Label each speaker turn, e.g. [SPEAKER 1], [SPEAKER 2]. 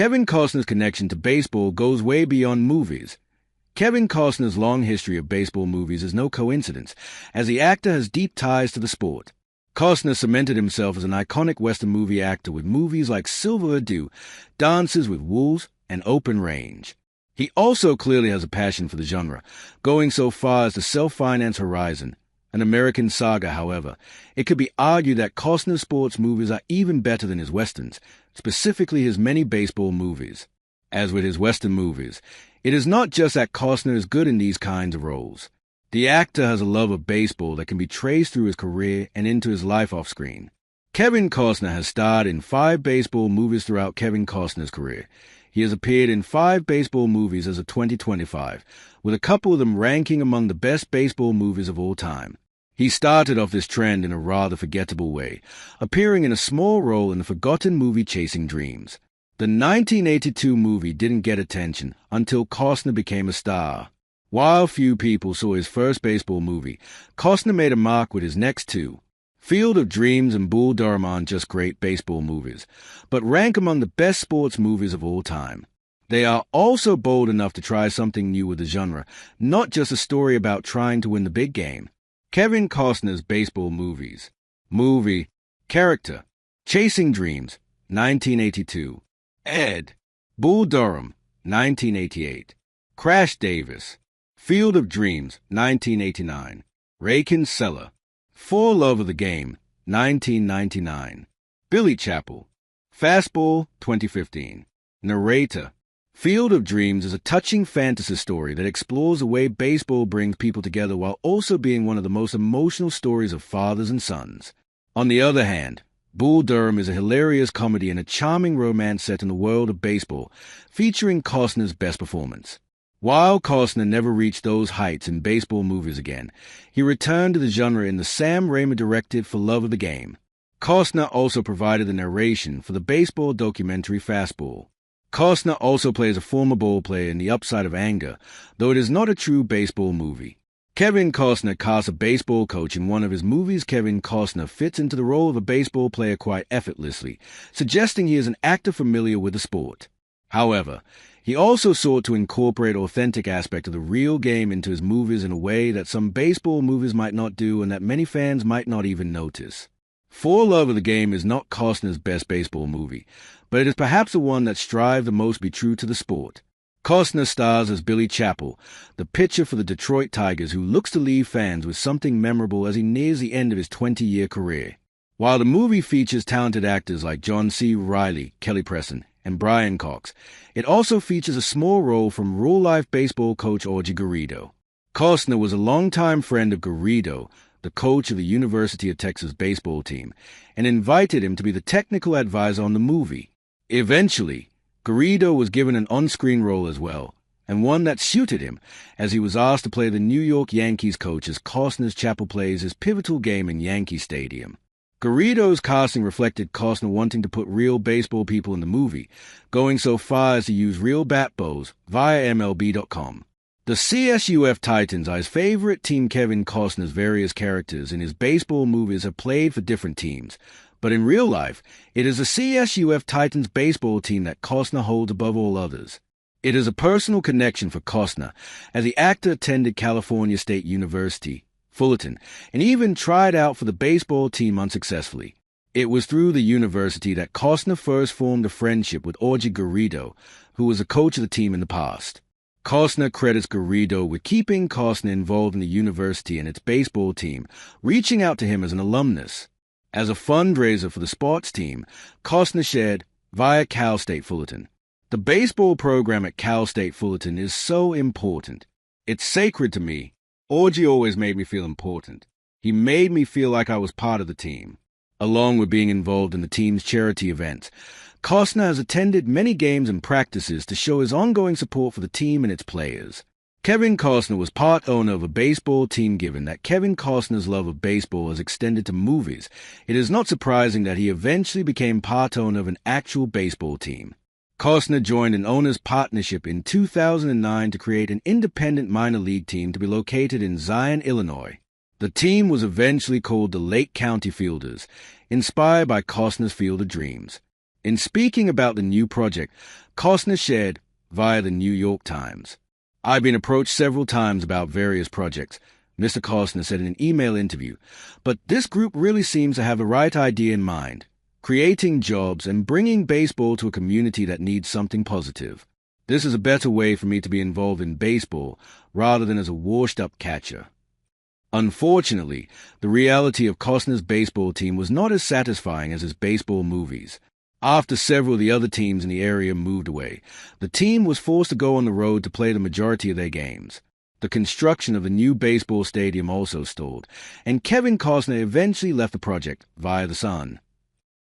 [SPEAKER 1] Kevin Costner's connection to baseball goes way beyond movies. Kevin Costner's long history of baseball movies is no coincidence, as the actor has deep ties to the sport. Costner cemented himself as an iconic Western movie actor with movies like Silver Ado, Dances with Wolves, and Open Range. He also clearly has a passion for the genre, going so far as to self-finance Horizon, an American saga. However, it could be argued that Costner's sports movies are even better than his westerns, specifically his many baseball movies. As with his western movies, it is not just that Costner is good in these kinds of roles. The actor has a love of baseball that can be traced through his career and into his life off-screen. Kevin Costner has starred in 5 baseball movies throughout Kevin Costner's career. He has appeared in 5 baseball movies as of 2025, with a couple of them ranking among the best baseball movies of all time. He started off this trend in a rather forgettable way, appearing in a small role in the forgotten movie Chasing Dreams. The 1982 movie didn't get attention until Costner became a star. While few people saw his first baseball movie, Costner made a mark with his next 2. Field of Dreams and Bull Durham aren't just great baseball movies, but rank among the best sports movies of all time. They are also bold enough to try something new with the genre, not just a story about trying to win the big game. Kevin Costner's baseball movies. Movie. Character. Chasing Dreams, 1982. Ed. Bull Durham, 1988. Crash Davis. Field of Dreams, 1989. Ray Kinsella. For Love of the Game, 1999. Billy Chapel. Fastball, 2015. Narrator. Field of Dreams is a touching fantasy story that explores the way baseball brings people together while also being one of the most emotional stories of fathers and sons. On the other hand, Bull Durham is a hilarious comedy and a charming romance set in the world of baseball, featuring Costner's best performance. While Costner never reached those heights in baseball movies again, he returned to the genre in the Sam Raimi-directed For Love of the Game. Costner also provided the narration for the baseball documentary Fastball. Costner also plays a former ball player in The Upside of Anger, though it is not a true baseball movie. Kevin Costner casts a baseball coach in one of his movies. Kevin Costner fits into the role of a baseball player quite effortlessly, suggesting he is an actor familiar with the sport. However, he also sought to incorporate authentic aspect of the real game into his movies in a way that some baseball movies might not do and that many fans might not even notice. For Love of the Game is not Costner's best baseball movie, but it is perhaps the one that strives the most to be true to the sport. Costner stars as Billy Chapel, the pitcher for the Detroit Tigers who looks to leave fans with something memorable as he nears the end of his 20-year career. While the movie features talented actors like John C. Reilly, Kelly Preston, and Brian Cox, it also features a small role from real-life baseball coach Augie Garrido. Costner was a longtime friend of Garrido, the coach of the University of Texas baseball team, and invited him to be the technical advisor on the movie. Eventually, Garrido was given an on-screen role as well, and one that suited him, as he was asked to play the New York Yankees coach as Costner's Chapel plays his pivotal game in Yankee Stadium. Garrido's casting reflected Costner wanting to put real baseball people in the movie, going so far as to use real bat bows via MLB.com. The CSUF Titans are his favorite team. Kevin Costner's various characters in his baseball movies have played for different teams, but in real life, it is the CSUF Titans baseball team that Costner holds above all others. It is a personal connection for Costner, as the actor attended California State University, Fullerton, and even tried out for the baseball team unsuccessfully. It was through the university that Costner first formed a friendship with Augie Garrido, who was a coach of the team in the past. Costner credits Garrido with keeping Costner involved in the university and its baseball team, reaching out to him as an alumnus. As a fundraiser for the sports team, Costner shared via Cal State Fullerton. The baseball program at Cal State Fullerton is so important. It's sacred to me. Augie always made me feel important. He made me feel like I was part of the team. Along with being involved in the team's charity events, Costner has attended many games and practices to show his ongoing support for the team and its players. Kevin Costner was part owner of a baseball team. Given that Kevin Costner's love of baseball has extended to movies, it is not surprising that he eventually became part owner of an actual baseball team. Costner joined an owner's partnership in 2009 to create an independent minor league team to be located in Zion, Illinois. The team was eventually called the Lake County Fielders, inspired by Costner's Field of Dreams. In speaking about the new project, Costner shared via the New York Times, "I've been approached several times about various projects," Mr. Costner said in an email interview, "but this group really seems to have the right idea in mind, creating jobs and bringing baseball to a community that needs something positive. This is a better way for me to be involved in baseball rather than as a washed-up catcher." Unfortunately, the reality of Costner's baseball team was not as satisfying as his baseball movies. After several of the other teams in the area moved away, the team was forced to go on the road to play the majority of their games. The construction of the new baseball stadium also stalled, and Kevin Costner eventually left the project via The Sun.